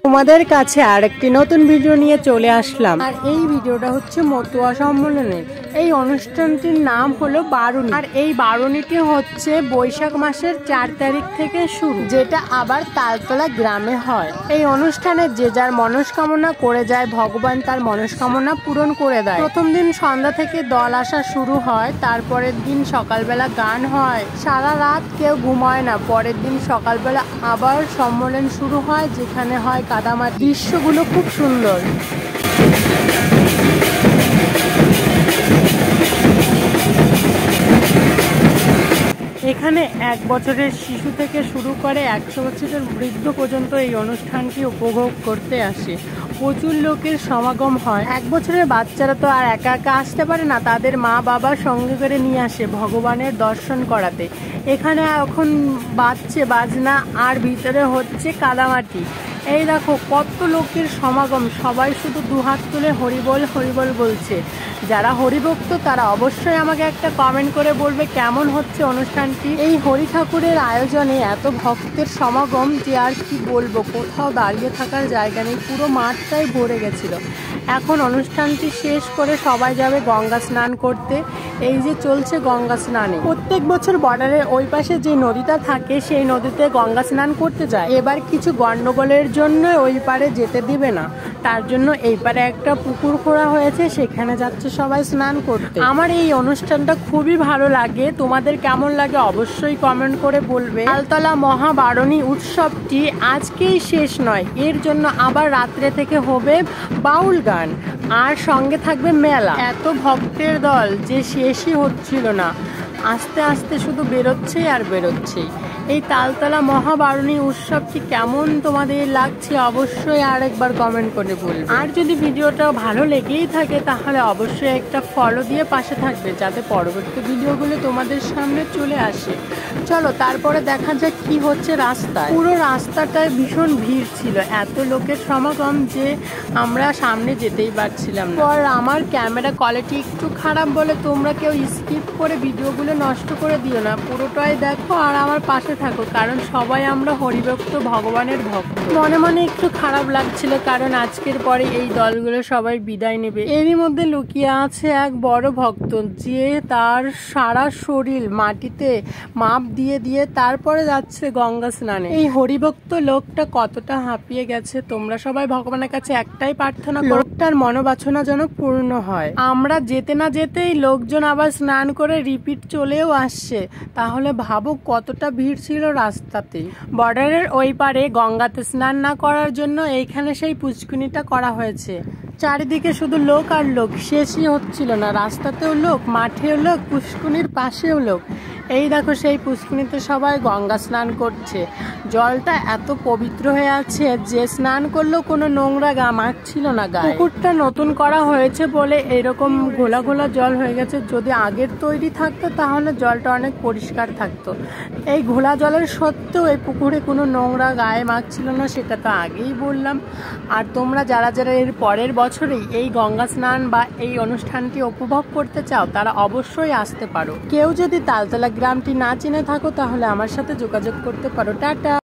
তোমাদের কাছে আরেকটি নতুন ভিডিও নিয়ে চলে আসলাম। আর এই ভিডিওটা হচ্ছে মতুয়া সম্মেলনের। এই অনুষ্ঠানটির নাম হলো বারুণী। আর এই বারুণীটি হচ্ছে বৈশাখ মাসের 4 তারিখ থেকে শুরু, যেটা আবার তালতলা গ্রামে হয়। এই অনুষ্ঠানে যে যার মনস্কামনা করে যায়, ভগবান তার মনস্কামনা পূরণ করে দেয়। প্রথম দিন সন্ধ্যা থেকে দল আসা শুরু হয়, তারপরের দিন সকালবেলা গান হয়, সারা রাত কেউ ঘুমায় না। পরের দিন সকালবেলা আবার সম্মেলন শুরু হয়, যেখানে হয় কাদামাটি। দৃশ্যগুলো খুব সুন্দর। এখানে 1 বছরের শিশু থেকে শুরু করে 100 বছরের বৃদ্ধ পর্যন্ত এই অনুষ্ঠানটি উপভোগ করতে আসে। প্রচুর লোকের সমাগম হয়। 1 বছরের বাচ্চারা তো আর একা একা আসতে পারে না, তাদের মা বাবা সঙ্গে করে নিয়ে আসে ভগবানের দর্শন করাতে। এখানে এখন বাজছে বাজনা, আর ভিতরে হচ্ছে কাদামাটি। এই দেখো কত লোকের সমাগম, সবাই শুধু দুহাত তুলে হরিবল হরিবল বলছে। যারা হরিভক্ত তারা অবশ্যই আমাকে একটা কমেন্ট করে বলবে কেমন হচ্ছে অনুষ্ঠানটি। এই হরি ঠাকুরের আয়োজনে এত ভক্তের সমাগম যে আর কি বলবো, কোথাও দাঁড়িয়ে থাকার জায়গা নেই, পুরো মাঠটাই ভরে গেছিল। এখন অনুষ্ঠানটি শেষ করে সবাই যাবে গঙ্গা স্নান করতে। এই যে চলছে গঙ্গা স্নানে। প্রত্যেক বছর বর্ডারের ওই পাশে যে নদীটা থাকে সেই নদীতে গঙ্গা স্নান করতে যায়। এবার কিছু গন্ডগোলের জন্য ওই পারে যেতে দিবে না, তার জন্য এই পারে একটা পুকুর খোঁড়া হয়েছে, সেখানে যাচ্ছে সবাই স্নান করতে। আমার এই অনুষ্ঠানটা খুবই ভালো লাগে। তোমাদের কেমন লাগে অবশ্যই কমেন্ট করে বলবে। তালতলা মহাবারণী উৎসবটি আজকেই শেষ নয়, এর জন্য আবার রাত্রে থেকে হবে বাউল গান, আর সঙ্গে থাকবে মেলা। এত ভক্তের দল যে শেষই হচ্ছিল না, আস্তে আস্তে শুধু বেরোচ্ছেই আর বেরোচ্ছেই। এই তালতলা মহাবারণী উৎসবটি কেমন তোমাদের লাগছে অবশ্যই আরেকবার কমেন্ট করে বলবে। আর যদি ভিডিওটা ভালো লেগেই থাকে তাহলে অবশ্যই একটা ফলো দিয়ে পাশে থাকবে, যাতে পরবর্তী ভিডিওগুলো তোমাদের সামনে চলে আসে। চলো তারপরে দেখা যাক কি হচ্ছে রাস্তায়। পুরো রাস্তাটায় ভীষণ ভিড় ছিল, এত লোকের সমাগম যে আমরা সামনে যেতেই পারছিলাম না। আর আমার ক্যামেরা কোয়ালিটি একটু খারাপ বলে তোমরা কেউ স্কিপ করে ভিডিওগুলো নষ্ট করে দিও না, পুরোটাই দেখো আর আমার পাশে থাকো, কারণ সবাই আমরা হরিভক্ত, ভগবানের ভক্ত। মনে মনে একটু খারাপ লাগছিল, কারণ আজকের পরে এই দলগুলো সবাই বিদায় নেবে। এরই মধ্যে লুকিয়ে আছে এক বড় ভক্ত, যে তার সারা শরীর মাটিতে মাপ দিয়ে দিয়ে তারপরে যাচ্ছে গঙ্গা স্নানে। এই হরিভক্ত লোকটা কতটা হাঁপিয়ে গেছে। তোমরা সবাই ভগবানের কাছে একটাই প্রার্থনা করো, লোকটার মনোবাসনা যেন পূর্ণ হয়। আমরা যেতে না যেতেই লোকজন আবার স্নান করে রিপিট চলেও আসছে, তাহলে ভাবো কতটা ভিড় ছিল রাস্তাতে। বর্ডারের ওই পারে গঙ্গাতে স্নান না করার জন্য এইখানে সেই পুচকুনিটা করা হয়েছে। চারিদিকে শুধু লোক আর লোক, শেষই হচ্ছিল না। রাস্তাতেও লোক, মাঠেও লোক, পুষ্কুনির পাশেও লোক। এই দেখো সেই পুষ্কুনিতে সবাই গঙ্গা স্নান করছে। জলটা এত পবিত্র হয়ে আছে যে স্নান করলেও কোনো নোংরা মাখছিল না গায়ে। পুকুরটা নতুন করা হয়েছে বলে এরকম ঘোলা ঘোলা জল হয়ে গেছে। যদি আগের তৈরি থাকতো তাহলে জলটা অনেক পরিষ্কার থাকতো। এই ঘোলা জলের সত্ত্বেও এই পুকুরে কোনো নোংরা গায়ে মাখছিল না, সেটা তো আগেই বললাম। আর তোমরা যারা যারা এর পরের বছরেই এই গঙ্গা স্নান বা এই অনুষ্ঠানটি উপভোগ করতে চাও তারা অবশ্যই আসতে পারো। কেউ যদি তালতলা গ্রামটি না চিনে থাকো তাহলে আমার সাথে যোগাযোগ করতে পারো। টাটা।